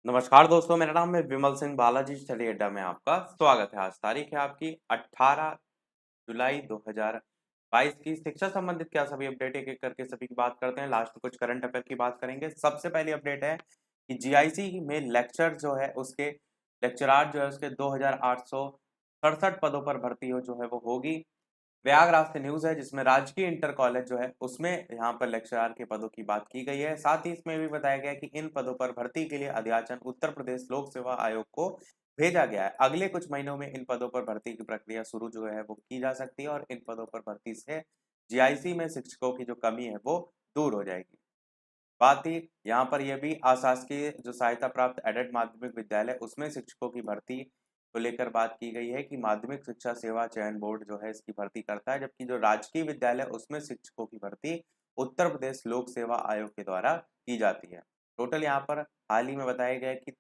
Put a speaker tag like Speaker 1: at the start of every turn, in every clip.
Speaker 1: नमस्कार दोस्तों, मेरा नाम है विमल सिंह बालाजी स्टडी अड्डा में आपका स्वागत है। आज तारीख है आपकी 18 जुलाई 2022 की। शिक्षा संबंधित क्या सभी अपडेट एक एक करके सभी की बात करते हैं। लास्ट में कुछ करंट अफेयर की बात करेंगे। सबसे पहली अपडेट है कि जीआईसी में लेक्चर जो है उसके लेक्चरार जो है उसके 2867 पदों पर भर्ती हो जो है वो होगी। प्रयागराज से न्यूज़ है जिसमें राजकीय इंटर कॉलेज जो है उसमें यहाँ पर लेक्चरार के पदों की बात की गई है। साथ ही इसमें भी बताया गया है कि इन पदों पर भर्ती के लिए अध्याचन उत्तर प्रदेश लोक सेवा आयोग को भेजा गया है। अगले कुछ महीनों में इन पदों पर भर्ती की प्रक्रिया शुरू जो है वो की जा सकती है और इन पदों पर भर्ती से जीआईसी में शिक्षकों की जो कमी है वो दूर हो जाएगी। बात ही यहाँ पर यह भी अशासकीय जो सहायता प्राप्त एडेड माध्यमिक विद्यालय उसमें शिक्षकों की भर्ती को लेकर बात की गई है कि माध्यमिक शिक्षा सेवा चयन बोर्ड जो है इसकी भर्ती करता है, जबकि जो राजकीय विद्यालय उसमें शिक्षकों की भर्ती उत्तर प्रदेश लोक सेवा आयोग के द्वारा की जाती है। टोटल यहाँ पर हाल ही में बताया गया है कि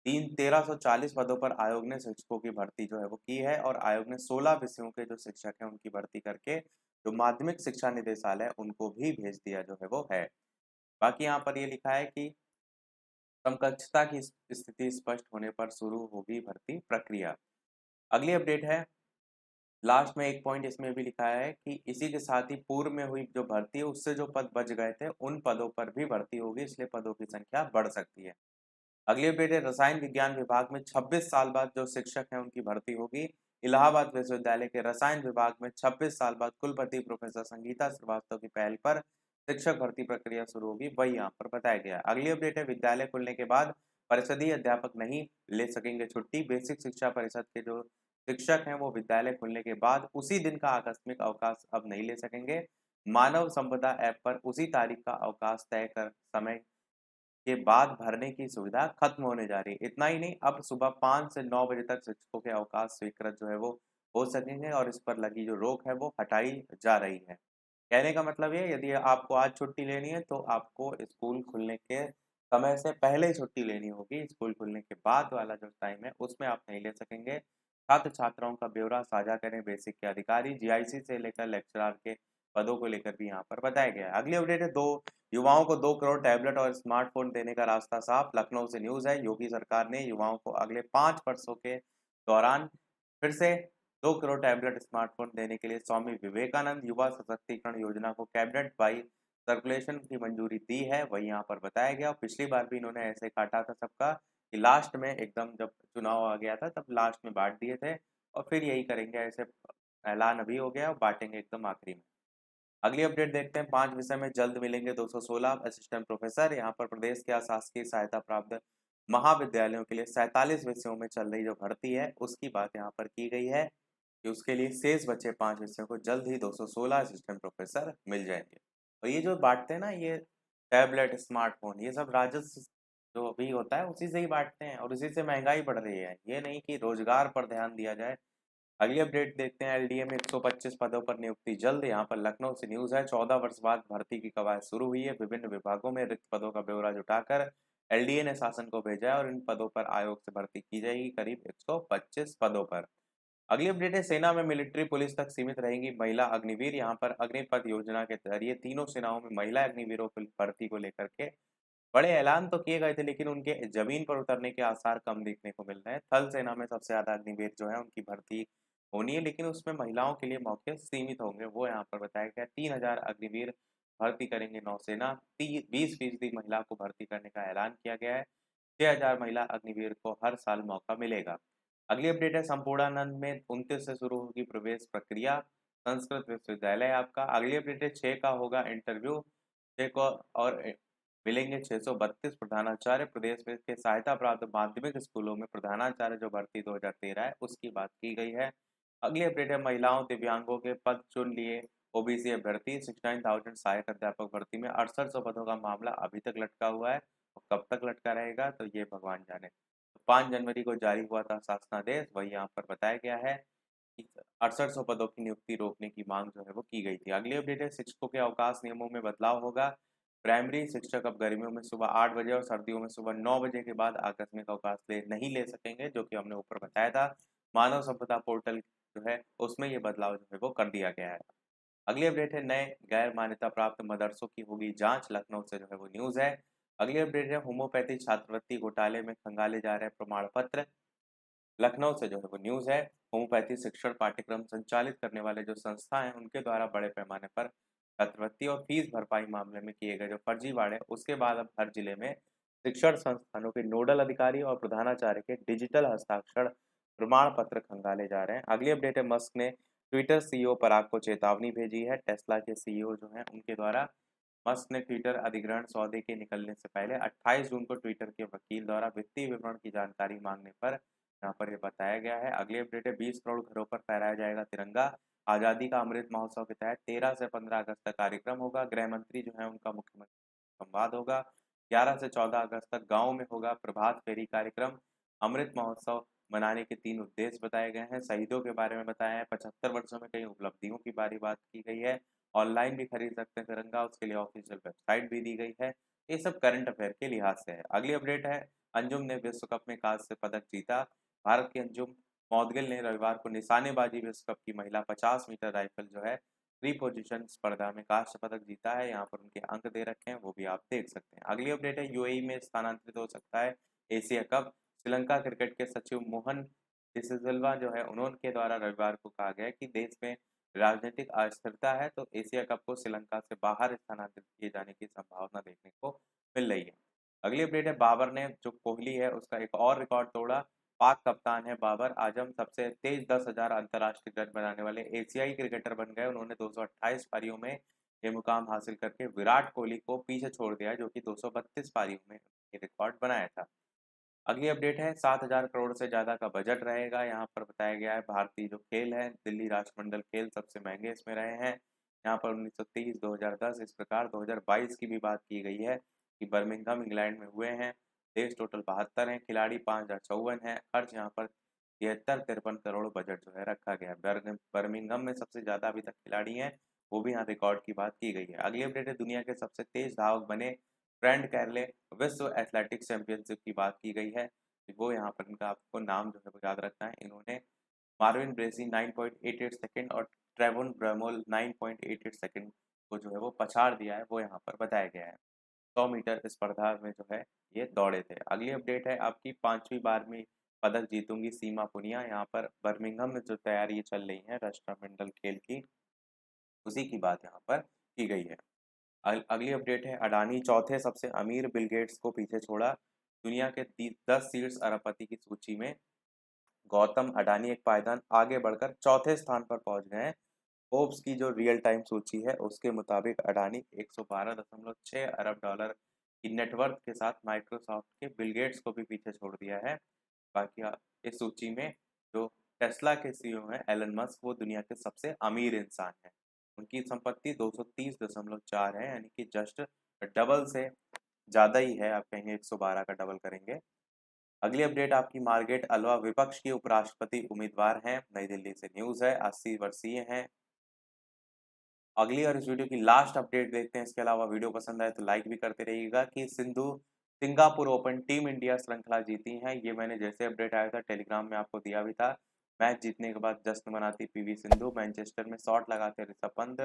Speaker 1: 1340 पदों पर आयोग ने शिक्षकों की भर्ती जो है वो की है और आयोग ने 16 विषयों के जो शिक्षक हैं उनकी भर्ती करके जो माध्यमिक शिक्षा निदेशालय उनको भी भेज दिया जो है वो है। बाकी यहाँ पर ये लिखा है कि समकक्षता की स्थिति स्पष्ट होने पर शुरू होगी भर्ती प्रक्रिया। अगली अपडेट है, लास्ट में एक पॉइंट इसमें भी लिखा है कि इसी के साथ ही पूर्व में हुई जो भर्ती है उससे जो पद बच गए थे उन पदों पर भी भर्ती होगी, इसलिए पदों की संख्या बढ़ सकती है। अगली अपडेट है, रसायन विज्ञान विभाग में 26 साल बाद जो शिक्षक हैं उनकी भर्ती होगी। इलाहाबाद विश्वविद्यालय के रसायन विभाग में 26 साल बाद कुलपति प्रोफेसर संगीता श्रीवास्तव की पहल पर शिक्षक भर्ती प्रक्रिया शुरू होगी, वही यहाँ पर बताया गया है। अगली अपडेट है, विद्यालय खुलने के बाद परिषदीय अध्यापक नहीं ले सकेंगे छुट्टी। बेसिक शिक्षा परिषद के जो शिक्षक हैं वो विद्यालय खुलने के बाद उसी दिन का आकस्मिक अवकाश अब नहीं ले सकेंगे। मानव संपदा ऐप पर उसी तारीख का अवकाश तय कर समय के बाद भरने की सुविधा खत्म होने जा रही है। इतना ही नहीं, अब सुबह 5 से 9 बजे तक शिक्षकों के अवकाश स्वीकृत जो है वो हो सकेंगे और इस पर लगी जो रोक है वो हटाई जा रही है। कहने का मतलब ये, यदि आपको आज छुट्टी लेनी है तो आपको स्कूल खुलने के समय से पहले ही छुट्टी लेनी होगी। स्कूल खुलने के बाद वाला जो टाइम है उसमें आप नहीं ले सकेंगे। छात्र छात्राओं का ब्यौरा साझा करें बेसिक के अधिकारी। जीआईसी से लेकर लेक्चरार के पदों को लेकर भी यहाँ पर बताया गया है। अगली अपडेट है, दो युवाओं को 2 करोड़ टैबलेट और स्मार्टफोन देने का रास्ता साफ। लखनऊ से न्यूज़ है, योगी सरकार ने युवाओं को अगले 5 वर्षों के दौरान फिर से 2 करोड़ टैबलेट स्मार्टफोन देने के लिए स्वामी विवेकानंद युवा सशक्तिकरण योजना को कैबिनेट बाई सर्कुलेशन की मंजूरी दी है, वही यहाँ पर बताया गया। पिछली बार भी इन्होंने ऐसे काटा था सबका कि लास्ट में एकदम जब चुनाव आ गया था तब लास्ट में बांट दिए थे और फिर यही करेंगे, ऐसे ऐलान अभी हो गया और बांटेंगे एकदम आखिरी में। अगली अपडेट देखते हैं, 5 विषय में जल्द मिलेंगे 216 असिस्टेंट प्रोफेसर। यहाँ पर प्रदेश के अशासकीय सहायता प्राप्त महाविद्यालयों के लिए 47 विषयों में चल रही जो भर्ती है उसकी बात यहाँ पर की गई है कि उसके लिए शेष बचे 5 विषयों को जल्द ही 216 असिस्टेंट प्रोफेसर मिल जाएंगे। और ये जो बांटते हैं ना, ये टैबलेट स्मार्टफोन ये सब राजस्व जो अभी होता है उसी से ही बांटते हैं और उसी से महंगाई बढ़ रही है। ये नहीं कि रोजगार पर ध्यान दिया जाए। अगली अपडेट देखते हैं, एलडीए में 125 पदों पर नियुक्ति जल्द। यहाँ पर लखनऊ से न्यूज़ है, 14 वर्ष बाद भर्ती की कवायद शुरू हुई है। विभिन्न विभागों में रिक्त पदों का ब्यौरा जुटाकर एलडीए ने शासन को भेजा है और इन पदों पर आयोग से भर्ती की जाएगी करीब 125 पदों पर। अगली अपडेट है, सेना में मिलिट्री पुलिस तक सीमित रहेंगी महिला अग्निवीर। यहाँ पर अग्निपथ योजना के जरिए तीनों सेनाओं में महिला अग्निवीरों की भर्ती को लेकर के बड़े ऐलान तो किए गए थे, लेकिन उनके जमीन पर उतरने के आसार कम देखने को मिल रहे हैं। थल सेना में सबसे ज्यादा अग्निवीर जो है उनकी भर्ती होनी है, लेकिन उसमें महिलाओं के लिए मौके सीमित होंगे, वो यहाँ पर बताया गया। 3000 अग्निवीर भर्ती करेंगे नौसेना। 20% महिला को भर्ती करने का ऐलान किया गया है। 6000 महिला अग्निवीर को हर साल मौका मिलेगा। अगली अपडेट है, संपूर्णानंद में 29 से शुरू होगी प्रवेश प्रक्रिया। संस्कृत विश्वविद्यालय आपका। अगली अपडेट है, 6 का होगा इंटरव्यू। 6 को और मिलेंगे 632 प्रधानाचार्य। प्रदेश में के सहायता प्राप्त माध्यमिक स्कूलों में प्रधानाचार्य जो भर्ती 2013 है उसकी बात की गई है। अगली अपडेट है, महिलाओं दिव्यांगों के पद चुन लिए ओबीसी अभ्यर्थी। 69,000 सहायक अध्यापक भर्ती में 6800 पदों का मामला अभी तक लटका हुआ है और कब तक लटका रहेगा तो ये भगवान जाने। 5 जनवरी को जारी हुआ था शासनादेश, वही यहाँ पर बताया गया है कि 6800 पदों की नियुक्ति रोकने की मांग जो है वो की गई थी। अगली अपडेट है, शिक्षकों के अवकाश नियमों में बदलाव होगा। प्राइमरी शिक्षक अब गर्मियों में सुबह 8 बजे और सर्दियों में सुबह 9 बजे के बाद आकस्मिक अवकाश नहीं ले सकेंगे, जो कि हमने ऊपर बताया था। मानव संपदा पोर्टल जो है उसमें ये बदलाव जो है वो कर दिया गया है। अगली अपडेट है, नए गैर मान्यता प्राप्त मदरसों की होगी जांच। लखनऊ से जो है वो न्यूज़ है। अगली अपडेट है होम्योपैथी छात्रवृत्ति घोटाले में खंगाले जा रहे प्रमाण पत्र। लखनऊ से जो है वो न्यूज़ है। होम्योपैथी शिक्षण पाठ्यक्रम संचालित करने वाले जो संस्था हैं उनके द्वारा बड़े पैमाने पर छात्रवृत्ति और फीस भरपाई मामले में किए गए जो फर्जीवाड़े, उसके बाद अब हर जिले में शिक्षण संस्थानों के नोडल अधिकारी और प्रधानाचार्य के डिजिटल हस्ताक्षर प्रमाण पत्र खंगाले जा रहे हैं। अगली अपडेट है, मस्क ने ट्विटर सीईओ पराग को चेतावनी भेजी है। टेस्ला के सीईओ जो हैं उनके द्वारा मस्क ने ट्विटर अधिग्रहण सौदे के निकलने से पहले 28 जून को ट्विटर के वकील द्वारा वित्तीय विवरण की जानकारी मांगने पर यहाँ पर ये बताया गया है। अगली अपडेट है, 20 करोड़ घरों पर फहराया जाएगा तिरंगा। आज़ादी का अमृत महोत्सव के तहत 13 से 15 अगस्त तक कार्यक्रम होगा। गृह मंत्री जो है उनका मुख्यमंत्री संवाद होगा। 11 से 14 अगस्त तक गाँव में होगा प्रभात फेरी कार्यक्रम। अमृत महोत्सव मनाने के 3 उद्देश्य बताए गए हैं। शहीदों के बारे में बताया है। 75 वर्षों में कई उपलब्धियों की बात की गई है। ऑनलाइन भी खरीद सकते हैं तिरंगा, उसके लिए ऑफिशियल वेबसाइट भी दी गई है। ये सब करंट अफेयर के लिहाज से है। अगली अपडेट है, अंजुम ने विश्व कप में कांस्य पदक जीता। भारत की अंजुम मौदगिल ने रविवार को निशानेबाजी विश्व कप की महिला 50 मीटर राइफल जो है थ्री पोजीशन स्पर्धा में कांस्य पदक जीता है। यहाँ पर उनके अंक दे रखे हैं, वो भी आप देख सकते हैं। अगली अपडेट है, यूएई में स्थानांतरित हो सकता है एशिया कप। श्रीलंका क्रिकेट के सचिव मोहन डिसिल्वा जो है उन्होंने द्वारा रविवार को कहा गया कि देश में राजनीतिक अस्थिरता है, तो एशिया कप को श्रीलंका से बाहर स्थानांतरित किए जाने की संभावना देखने को मिल रही है। अगली अपडेट है, बाबर ने जो कोहली है उसका एक और रिकॉर्ड तोड़ा। पाक कप्तान है बाबर आजम सबसे तेज 10,000 अंतर्राष्ट्रीय रन बनाने वाले एशियाई क्रिकेटर बन गए। उन्होंने 228 पारियों में ये मुकाम हासिल करके विराट कोहली को पीछे छोड़ दिया, जो कि 232 पारियों में ये रिकॉर्ड बनाया था। अगली अपडेट है, 7,000 करोड़ से ज़्यादा का बजट रहेगा। यहाँ पर बताया गया है भारतीय जो खेल है दिल्ली राष्ट्रमंडल खेल सबसे महंगे इसमें रहे हैं। यहाँ पर 1930, 2010 इस प्रकार 2022 की भी बात की गई है कि बर्मिंघम इंग्लैंड में हुए हैं। देश टोटल 72 हैं, खिलाड़ी 5,054 हैं। खर्च यहाँ पर 73-53 करोड़ बजट जो है रखा गया है। बर्मिंघम में सबसे ज़्यादा अभी तक खिलाड़ी हैं, वो भी यहाँ रिकॉर्ड की बात की गई है। अगली अपडेट है, दुनिया के सबसे तेज धावक बने फ्रेंड कैरले विश्व एथलेटिक्स चैंपियनशिप की बात की गई है। वो यहाँ पर इनका आपको नाम जो है वो याद रखना है। इन्होंने मार्विन ब्रेसी 9.88 सेकंड और ट्रेवोन ब्रेमोल 9.88 सेकंड को जो है वो पछाड़ दिया है, वो यहाँ पर बताया गया है। 100 मीटर स्पर्धा में जो है ये दौड़े थे। अगली अपडेट है, आपकी 5वीं बार में पदक जीतूंगी सीमा पुनिया। यहाँ पर बर्मिंघम में जो तैयारी चल रही है राष्ट्रमंडल खेल की, उसी की बात यहाँ पर की गई है। अगली अपडेट है, अडानी चौथे सबसे अमीर बिल गेट्स को पीछे छोड़ा। दुनिया के 10 शीर्ष अरबपति की सूची में गौतम अडानी एक पायदान आगे बढ़कर चौथे स्थान पर पहुंच गए हैं। फोर्ब्स की जो रियल टाइम सूची है उसके मुताबिक अडानी 112.6 अरब डॉलर की नेटवर्थ के साथ माइक्रोसॉफ्ट के बिल गेट्स को भी पीछे छोड़ दिया है। बाकी इस सूची में जो टेस्ला के सीईओ हैं एलन मस्क, वो दुनिया के सबसे अमीर इंसान हैं। उनकी संपत्ति 230.4 है, यानी कि जस्ट डबल से ज़्यादा ही है। आप कहेंगे 112 का डबल करेंगे। अगली अपडेट आपकी, मार्गरेट अल्वा विपक्ष की उपराष्ट्रपति उम्मीदवार हैं। नई दिल्ली से न्यूज़ है, 80 वर्षीय हैं। अगली और इस वीडियो की लास्ट अपडेट देखते हैं। इसके अलावा वीडियो पसंद आए तो लाइक भी करते रहिएगा कि Sindhu Singapore open team India श्रृंखला जीती है। ये मैंने जैसे अपडेट आया था टेलीग्राम में आपको दिया भी था। मैच जीतने के बाद जश्न मनाती पीवी सिंधु, मैनचेस्टर में शॉट लगाते ऋषभ पंत।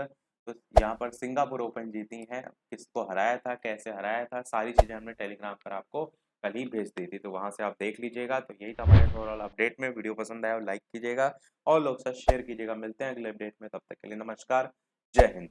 Speaker 1: तो यहाँ पर सिंगापुर ओपन जीती हैं। किसको हराया था, कैसे हराया था, सारी चीज़ें हमने टेलीग्राम पर आपको कल ही भेज दी थी, तो वहाँ से आप देख लीजिएगा। तो यही था हमारे ओवरऑल अपडेट में। वीडियो पसंद आया और लाइक कीजिएगा और लोग साथ शेयर कीजिएगा। मिलते हैं अगले अपडेट में, तब तक के लिए नमस्कार, जय हिंद।